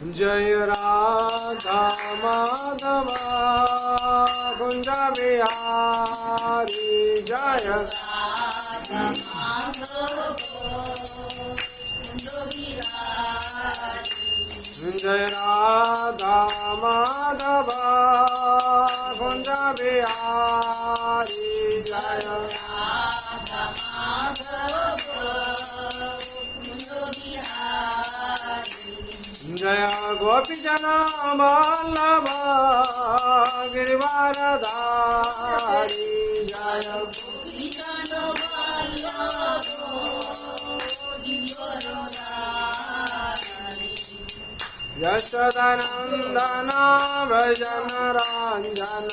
जय राधा माधव कुंज बिहारी जय राधा माधव कुंज बिहारी जय राधा माधव कुंज बिहारी जय राधा माधव कुंज बिहारी जय गोपी जना वल्लभ गिरिवरधारी जय गोपी जन वल्लभ गिरिवरधारी यशोदानंदन भजन रंजन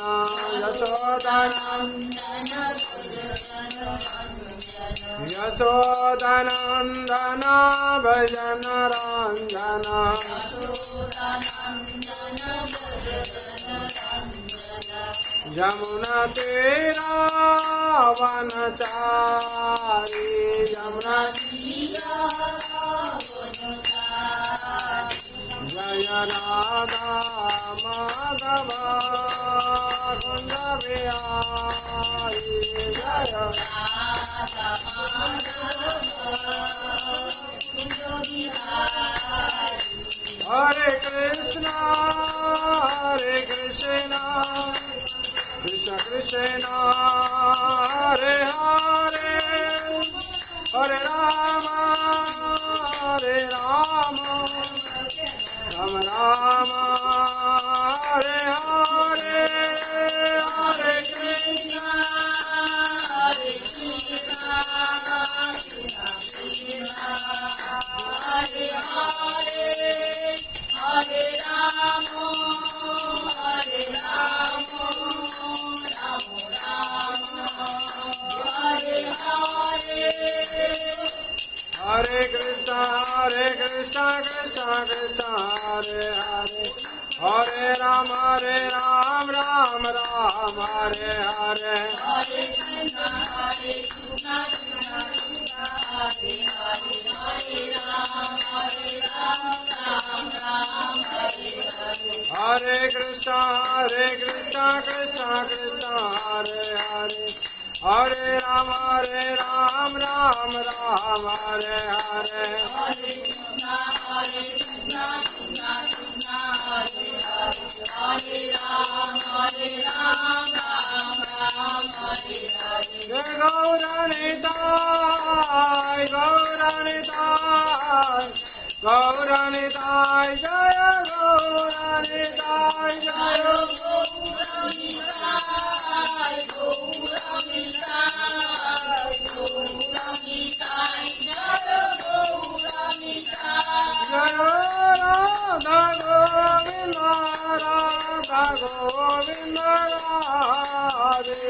यशोदानंदन भजन रंजन यमुना तेरा वनचारी यमुना जय राधा माधव कुंज बिहारी जय राधा माधव कुंज बिहारी हरे कृष्णा कृष्ण कृष्ण हरे हरे हरे राम राम राम हरे हरे हरे कृष्ण हरे हरे हरे राम हरे कृष्ण कृष्ण कृष्ण हरे हरे हरे राम राम राम हरे हरे हरे कृष्ण कृष्ण कृष्ण हरे हरे हरे राम राम हरे हरे जय गौरानिताय गौरानिताय गौरानिताय जय गौरानिताय जय जय राधा गोविंद राधा गोविंद राधे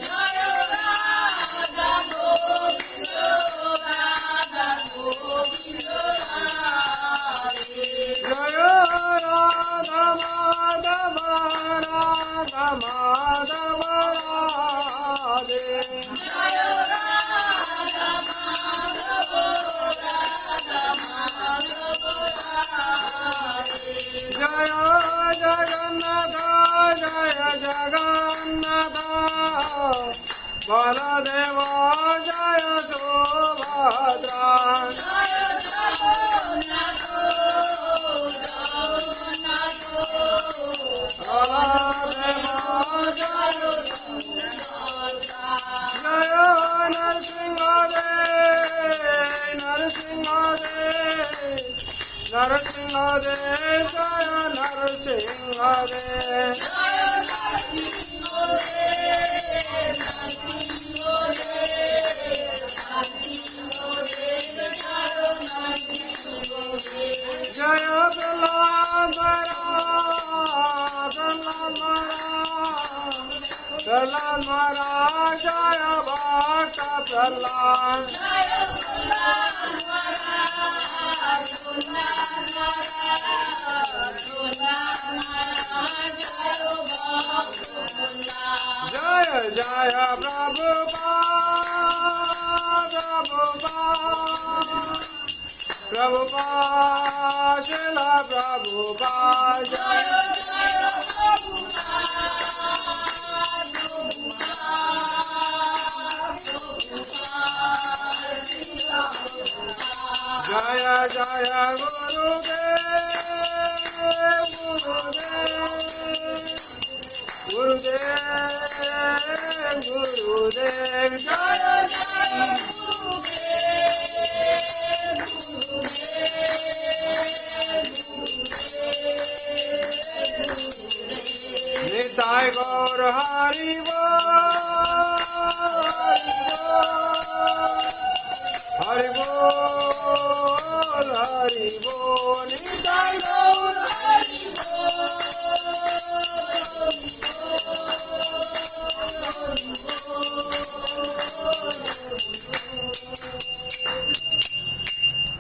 जय राधा गोविंद राधा गोविंद राधे जय राधा माधव राधा माधव राधे जय राधा माधव राधा माधव राधे जय जगन्नाथ जय जगन्नाथ बलदेव जय सुभद्रा जय जगन्नाथ बलदेव जय सुभद्रा जय नरसिंहदेव नरसिंहदेव नरसिंहदेव जय नरसिंहदेव जय प्रहलाद महाराज जय भक्त प्रहलाद जय जय प्रभुपाद प्रभुपाद प्रभुपाद शिला प्रभु गुरुदेव जय निताय गौर हरि बोल हरि बोल निताय गौर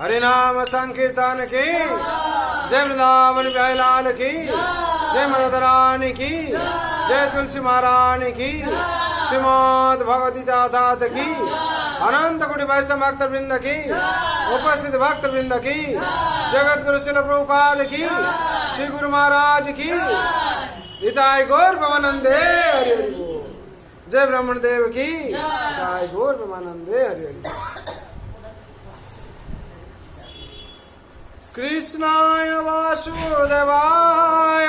हरि नाम संकीर्तन की जय वृंदावन बिहारी लाल की जय मरदरानी की जय तुलसी महारानी की श्रीमद् भगवती दाता की अनंत कोटि वैष्णव भक्त वृंद की उपस्थित भक्त वृंद की जगत गुरु शिल प्रभुपाद की श्री गुरु महाराज की निताय गौर परमानंदे हरि हरि बोल जय ब्राह्मण देव की निताय गौर परमानंदे हरि हरि कृष्णाय वासुदेवाय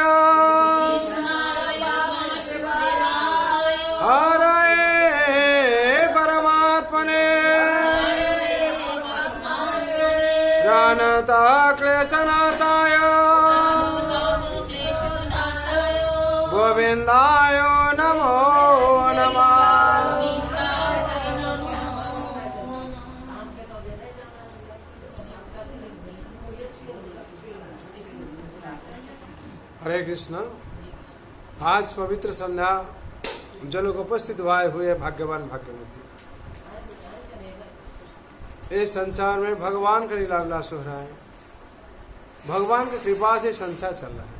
हरे परमात्मने प्रणता क्लेशनाशाय गोविंदाय नमो नमः। हरे कृष्ण। आज पवित्र संध्या जो लोग उपस्थित हुए भाग्यवान भाग्यवती। इस संसार में भगवान का लीला विलास हो रहा है, भगवान की कृपा से संसार चल रहा है।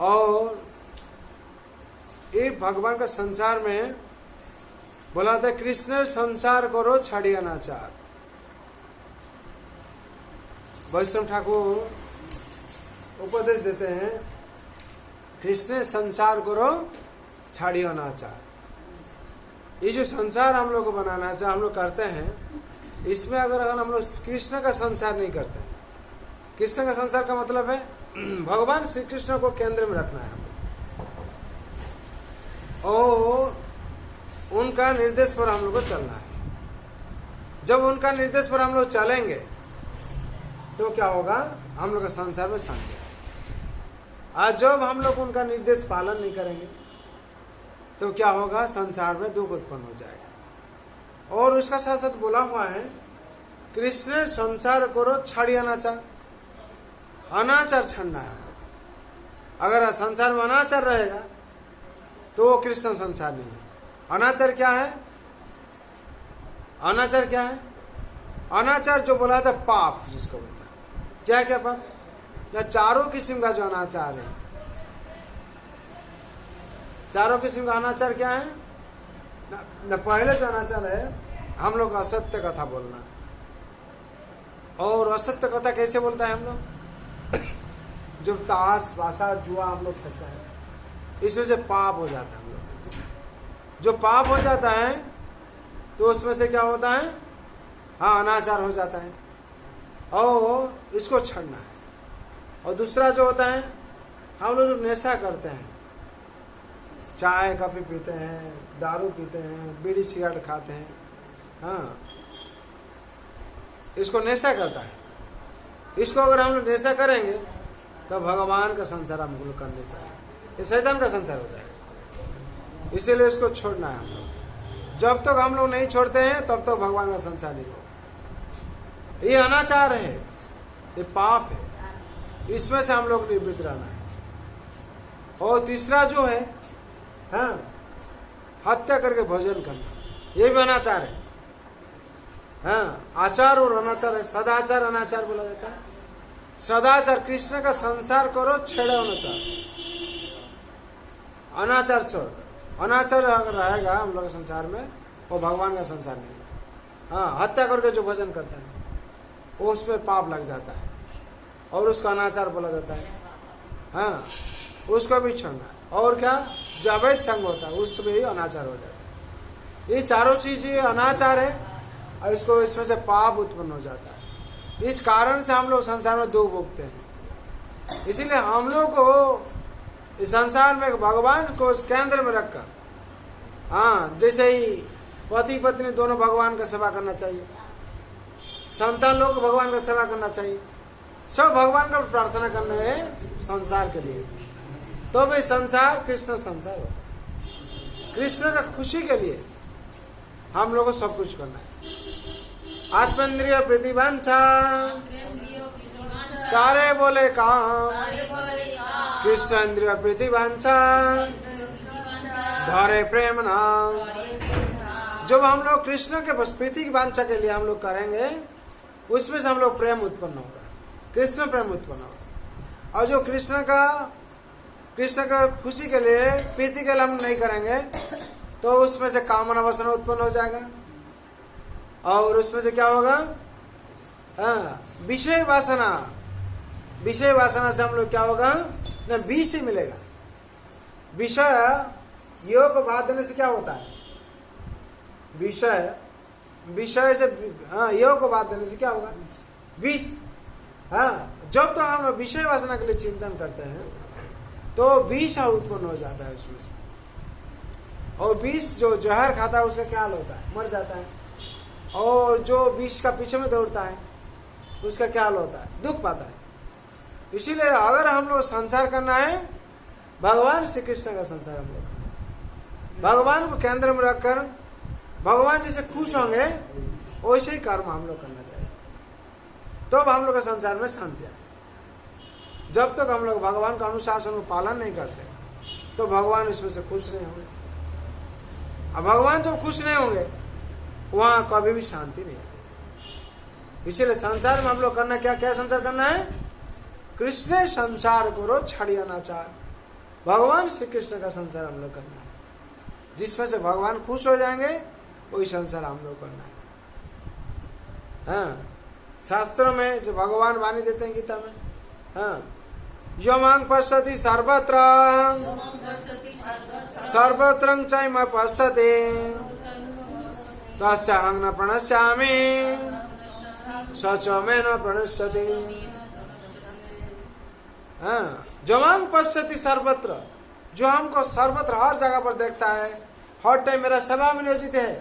और ये भगवान का संसार में बोला था कृष्ण संसार करो छाड़ी अनाचार। वैष्णव ठाकुर उपदेश देते हैं कृष्ण संसार करो छाड़ियो अनाचार। ये जो संसार हम लोग को बनाना चाहे हम लोग करते हैं, इसमें अगर हम लोग कृष्ण का संसार नहीं करते हैं, कृष्ण का संसार का मतलब है भगवान श्री कृष्ण को केंद्र में रखना है और उनका निर्देश पर हम लोग को चलना है। जब उनका निर्देश पर हम लोग चलेंगे तो क्या होगा, हम लोग का संसार में शांति। आज जब हम लोग उनका निर्देश पालन नहीं करेंगे तो क्या होगा, संसार में दुख उत्पन्न हो जाएगा। और उसका साथ साथ बोला हुआ है कृष्ण संसार करो छाड़ी अनाचार। अनाचार छाड़ना है। अगर संसार में अनाचार रहेगा तो वो कृष्ण संसार नहीं है। अनाचार क्या है? अनाचार क्या है? अनाचार जो बोला था पाप, जिसको बोलता है क्या क्या पाप या चारों किस्म का जो अनाचार है। चारों किस्म का अनाचार क्या है न पहले जो अनाचार है हम लोग असत्य कथा बोलना। और असत्य कथा कैसे बोलता है हम लोग? जो ताश पासा जुआ हम लोग खेलते हैं, इसमें से पाप हो जाता है। हम लोग जो पाप हो जाता है तो उसमें से क्या होता है, हाँ अनाचार हो जाता है और इसको छड़ना है। और दूसरा जो होता है हम लोग नशा करते हैं, चाय कॉफी पीते हैं, दारू पीते हैं, बीड़ी सिगरेट खाते हैं, हाँ इसको नशा करता है। इसको अगर हम लोग नशा करेंगे तो भगवान का संसार हम लोग कर नहीं पाएंगे, ये शैतान का संसार हो जाएगा। इसीलिए इसको छोड़ना है हम लोग। जब तक हम लोग नहीं छोड़ते हैं तब तक भगवान का संसार नहीं होगा। ये अनाचार है, ये पाप है, इसमें से हम लोग निवृत्त रहना है। और तीसरा जो है हाँ हत्या करके भोजन करना, ये भी अनाचार है। हाँ आचार और अनाचार है। सदाचार अनाचार बोला जाता है। सदाचार कृष्ण का संसार करो, छेड़ो अनाचार। अनाचार छोड़, अनाचार अगर रहेगा हम लोग संसार में वो भगवान का संसार नहीं है। हाँ हत्या करके जो भोजन करता है वो उसमें पाप लग जाता है और उसका अनाचार बोला जाता है। हाँ उसको भी छोड़ना है। और क्या, जो अवैध संग होता है उसमें भी अनाचार हो जाता है। ये चारों चीज ये अनाचार है और इसको इसमें से पाप उत्पन्न हो जाता है। इस कारण से हम लोग संसार में दुख भोगते हैं। इसीलिए हम लोग को इस संसार में भगवान को केंद्र में रखकर हाँ, जैसे ही पति पत्नी दोनों भगवान का सेवा करना चाहिए, संतान लोग को भगवान का सेवा करना चाहिए, सब भगवान का प्रार्थना करना है संसार के लिए। तो भाई संसार कृष्ण संसार हो, कृष्ण का खुशी के लिए हम लोग को सब कुछ करना है। आत्मेंद्रिय प्रतिवांछा तारे बोले काम, कृष्ण इंद्रिय प्रतिवांछा धरे प्रेम नाम। जब हम लोग कृष्ण के प्रीति की वांछा के लिए हम लोग करेंगे, उसमें से हम लोग प्रेम उत्पन्न होगा, कृष्ण प्रेम उत्पन्न होगा। और जो कृष्ण का खुशी के लिए प्रीति के लिए हम नहीं करेंगे, तो उसमें से कामना वासना उत्पन्न हो जाएगा। और उसमें से क्या होगा? विषय वासना से हम लोग क्या होगा ना, विष ही मिलेगा। योग को बात देने से क्या होता है? विषय से योग को बात देने से क्या होगा? विष। जब तो हम विषय वासना के लिए चिंतन करते हैं तो विष उत्पन्न हो जाता है उसमें से। और विष जो जहर खाता है उसका क्या हाल होता है? मर जाता है। और जो विष का पीछे में दौड़ता है उसका क्या हाल होता है? दुख पाता है। इसीलिए अगर हम लोग संसार करना है, भगवान श्री कृष्ण का संसार हम लोग, भगवान को केंद्र में रखकर भगवान जैसे खुश होंगे वैसे ही कर्म हम लोग करना चाहिए, तो हम लोग के संसार में शांति आए। जब तक हम लोग भगवान का अनुशासन को पालन नहीं करते तो भगवान इसमें से खुश नहीं होंगे। अब भगवान जब खुश नहीं होंगे वहां कभी भी शांति नहीं आएगी। इसीलिए संसार में हम लोग करना क्या संसार करना है? कृष्ण संसार करो छड़िया नाचार, भगवान श्री कृष्ण का संसार हम लोग करना है। जिसमें से भगवान खुश हो जाएंगे वही संसार हम लोग करना है। शास्त्रों में जो भगवान वाणी देते हैं गीता में, यमांग पश्यति सर्वत्र सर्वत्रं चैम पश्यति तस्याहं न प्रणश्यामि स च मे न प्रणश्यति। यमांग पश्यति सर्वत्र, जो हमको सर्वत्र हर जगह पर देखता है, हर टाइम मेरा सेवा में नियोजित है।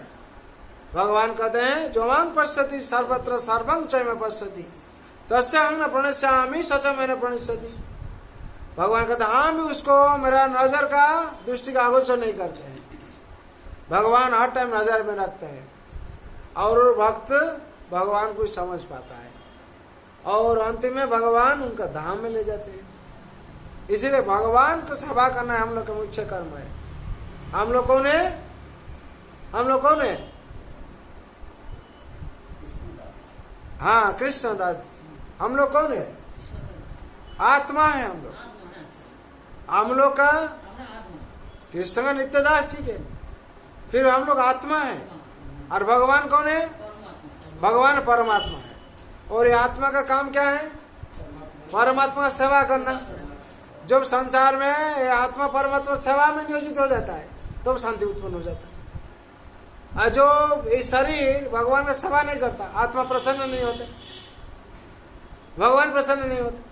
भगवान कहते हैं यमांग पश्यति सर्वत्र सर्वं चैम पश्यति तस्याहं न प्रणश्यामि स च मे न प्रणश्यति। भगवान कहते हैं हम भी उसको मेरा नजर का दृष्टि का आगोचर नहीं करते हैं। भगवान हर टाइम नजर में रखते हैं और भक्त भगवान को समझ पाता है और अंतिम में भगवान उनका धाम में ले जाते हैं। इसीलिए भगवान को सेवा करना हम लोग का मुख्य कर्म है। हम लोग कौन है? हाँ, कृष्णदास। हम लोग कौन है? आत्मा है। हम लोग का कृष्ण का नित्य दास, ठीक है। फिर हम लोग आत्मा है और भगवान कौन है? भगवान परमात्मा है। और ये आत्मा का काम क्या है? परमात्मा सेवा करना। जब संसार में ये आत्मा परमात्मा सेवा में नियोजित हो जाता है तो शांति उत्पन्न हो जाता है। और जो ये शरीर भगवान का सेवा नहीं करता, आत्मा प्रसन्न नहीं होते, भगवान प्रसन्न नहीं होते।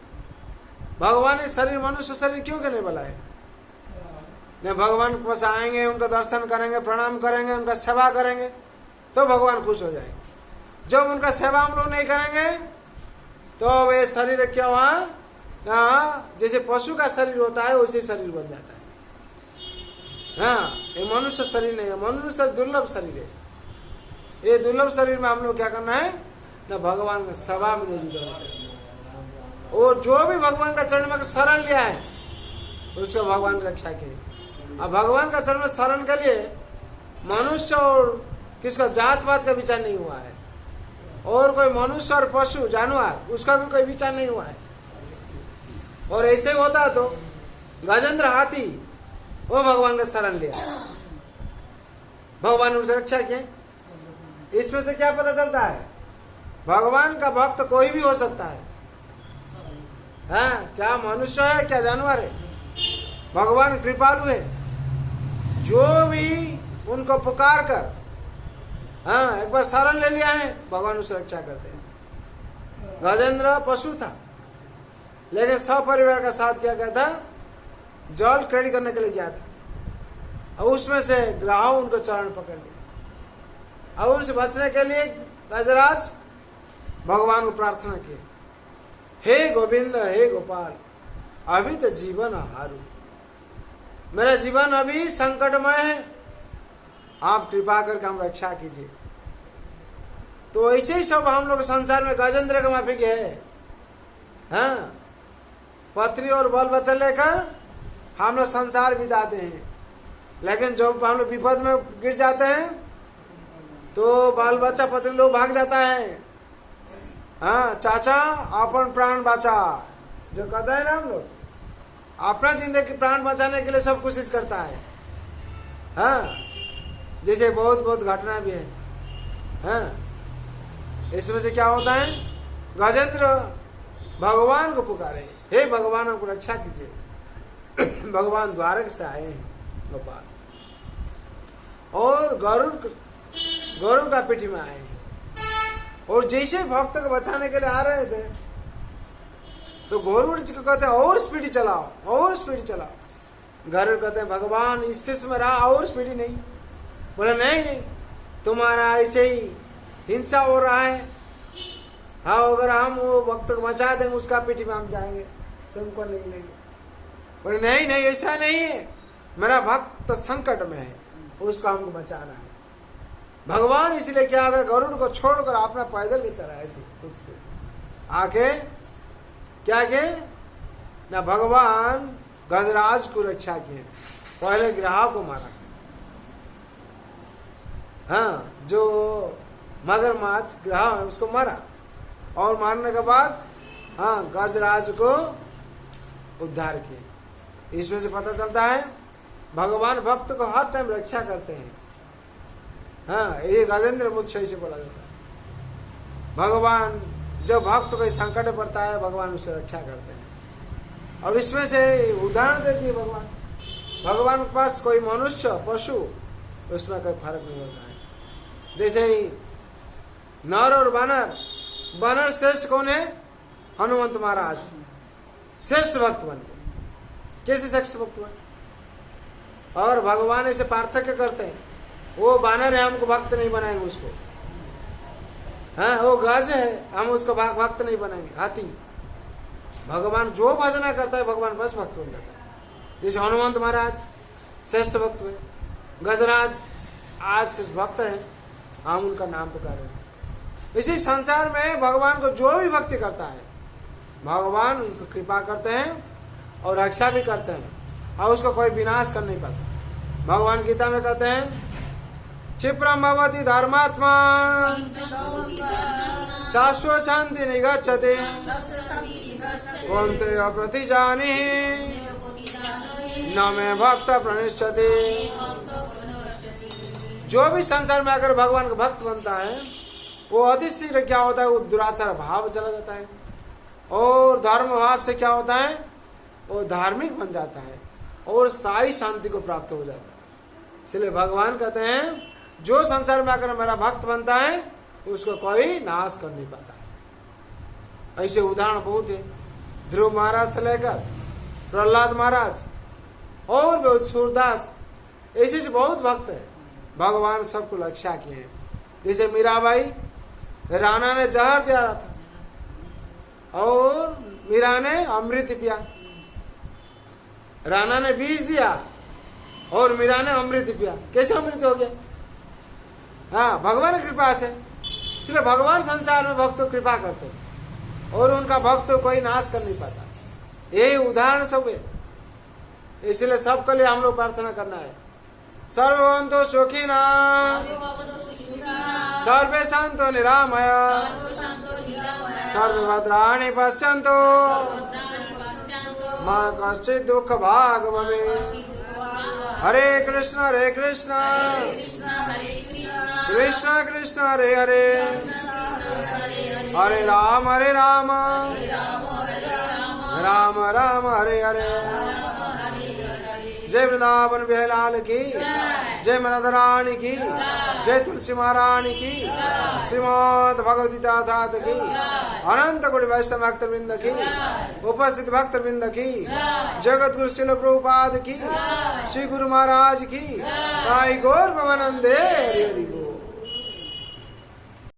भगवान इस शरीर मनुष्य शरीर क्यों के नहीं बनाए? नहीं, भगवान के पास आएंगे, उनका दर्शन करेंगे, प्रणाम करेंगे, उनका सेवा करेंगे तो भगवान खुश हो जाएंगे। जब उनका सेवा हम लोग नहीं करेंगे तो वे शरीर क्या हुआ ना, जैसे पशु का शरीर होता है वैसे शरीर बन जाता है। ये मनुष्य शरीर नहीं है, मनुष्य दुर्लभ शरीर है। ये दुर्लभ शरीर में हम लोग क्या करना है ना, भगवान का सेवा में नियोजित होना चाहिए। और जो भी भगवान का चरण में शरण लिया है उसको भगवान रक्षा किए। अब भगवान का चरण में शरण के लिए मनुष्य और किसका जात पात का विचार नहीं हुआ है, और कोई मनुष्य और पशु जानवर उसका भी कोई विचार नहीं हुआ है। और ऐसे होता तो गजेंद्र हाथी वो भगवान का शरण लिया, भगवान उसे रक्षा किए। इसमें से क्या पता चलता है? भगवान का भक्त कोई भी हो सकता है। क्या मनुष्य है, क्या जानवर है, भगवान कृपालु है। जो भी उनको पुकार कर एक बार शरण ले लिया है, भगवान उसे रक्षा करते हैं। गजेंद्र पशु था लेकिन सपरिवार का साथ क्या था, जल क्रेडिट करने के लिए गया था। और उसमें से ग्राहों उनको चरण पकड़ लिया। अब उनसे बचने के लिए गजराज भगवान को प्रार्थना की, हे गोविंद, हे गोपाल, अभी तो जीवन हारू, मेरा जीवन अभी संकटमय है, आप कृपा करके हम रक्षा कीजिए। तो ऐसे ही सब हम लोग संसार में गजेंद्र के माफिक है, हाँ, पत्नी और बाल बच्चा लेकर हम लोग संसार बिताते हैं, लेकिन जब हम लोग विपद में गिर जाते हैं तो बाल बच्चा पत्नी लोग भाग जाता है। हाँ, चाचा अपन प्राण बचा, जो कहते हैं ना हम लोग, अपना जिंदगी प्राण बचाने के लिए सब कोशिश करता है। हाँ, जैसे बहुत बहुत घटना भी है। हाँ, इसमें से क्या होता है, गजेंद्र भगवान को पुकारे, हे भगवान हमको रक्षा कीजिए। भगवान द्वारक से आए हैं गोपाल, और गरुड़ का पीठी में आए हैं, और जैसे भक्त को बचाने के लिए आ रहे थे तो गरुड़ जी को कहते हैं और स्पीड चलाओ, और स्पीड चलाओ। गरुड़ कहते हैं भगवान इससे में रहा, और स्पीड नहीं। बोले नहीं नहीं, तुम्हारा ऐसे ही हिंसा हो रहा है। हाँ, अगर हम वो भक्त को बचा देंगे उसका पीठी में हम जाएंगे, तुमको नहीं लेंगे। बोले नहीं नहीं, ऐसा नहीं है, मेरा भक्त संकट में है, उसका हमको बचाना है। भगवान इसलिए क्या गए, गरुड़ को छोड़कर अपना पैदल के चला ऐसे कुछ देर आके क्या किए ना, भगवान गजराज को रक्षा किए। पहले ग्राह को मारा, हाँ, जो मगरमच्छ ग्राह है उसको मारा, और मारने के बाद हाँ गजराज को उद्धार किए। इसमें से पता चलता है भगवान भक्त को हर टाइम रक्षा करते हैं। हाँ, ये गजेंद्र मुख्य से बोला जाता है, भगवान जब भक्त को संकट पड़ता है भगवान उससे रक्षा करते हैं। और इसमें से उदाहरण देती है भगवान के पास कोई मनुष्य पशु उसमें कोई फर्क नहीं होता है। जैसे ही नर और वानर, वानर श्रेष्ठ कौन है, हनुमंत महाराज श्रेष्ठ भक्त बन गए। कैसे श्रेष्ठ भक्त बने, और भगवान ऐसे पार्थक्य करते हैं, वो वानर है हमको भक्त नहीं बनाएंगे उसको, हाँ, वो गज है हम उसको भक्त नहीं बनाएंगे, हाथी। भगवान जो भजना करता है भगवान बस भक्त बन जाता है। जैसे हनुमंत महाराज श्रेष्ठ भक्त हुए, गजराज आज श्रेष्ठ भक्त है, हम उनका नाम पुकारे। इसी संसार में भगवान को जो भी भक्ति करता है भगवान उनको कृपा करते हैं और रक्षा भी करते हैं, और उसको कोई विनाश कर नहीं पाता। भगवान गीता में कहते हैं क्षिप्रम भवति धर्मात्मा शाश्वत शांति निगच्छति कौन्तेय प्रतिजानीहि न मे भक्त प्रणश्यति। जो भी संसार में अगर भगवान का भक्त बनता है वो अति शीघ्र क्या होता है, वो दुराचार भाव चला जाता है, और धर्म भाव से क्या होता है, वो धार्मिक बन जाता है और स्थायी शांति को प्राप्त हो जाता है। इसलिए भगवान कहते हैं जो संसार में आकर मेरा भक्त बनता है उसको कोई नाश कर नहीं पाता। ऐसे उदाहरण बहुत है, ध्रुव महाराज से लेकर प्रहलाद महाराज और बहुत सूरदास, ऐसे से बहुत भक्त है, भगवान सबको रक्षा किए हैं। जैसे मीराबाई, राणा ने जहर दिया था और मीरा ने अमृत पिया, राणा ने बीज दिया और मीरा ने अमृत पिया। कैसे अमृत हो गया? हाँ, भगवान की कृपा से। इसलिए भगवान संसार में भक्तों को कृपा करते और उनका भक्त कोई नाश कर नहीं पाता। यही उदाहरण सब है। इसलिए सबके लिए हम लोग प्रार्थना करना है, सर्वभवन्तु सुखिनः सर्वे सन्तु निरामया सर्वे भद्राणि पश्यन्तु मा कश्चित् दुःख भाग् भवेत्। हरे कृष्ण कृष्ण कृष्ण हरे हरे, हरे राम राम राम हरे हरे। जय वृंदावन बिहारी लाल की जय, मनोदर रानी की जय, तुलसी महारानी की, श्रीमद् भगवती ठाकुर की, अनंत कोटि वैष्णव भक्त वृंद की, उपस्थित भक्त वृंद की, जगत गुरु श्रील प्रभुपाद की, श्री गुरु महाराज की। ताई गौर भवानंदे हरि हरि बोल।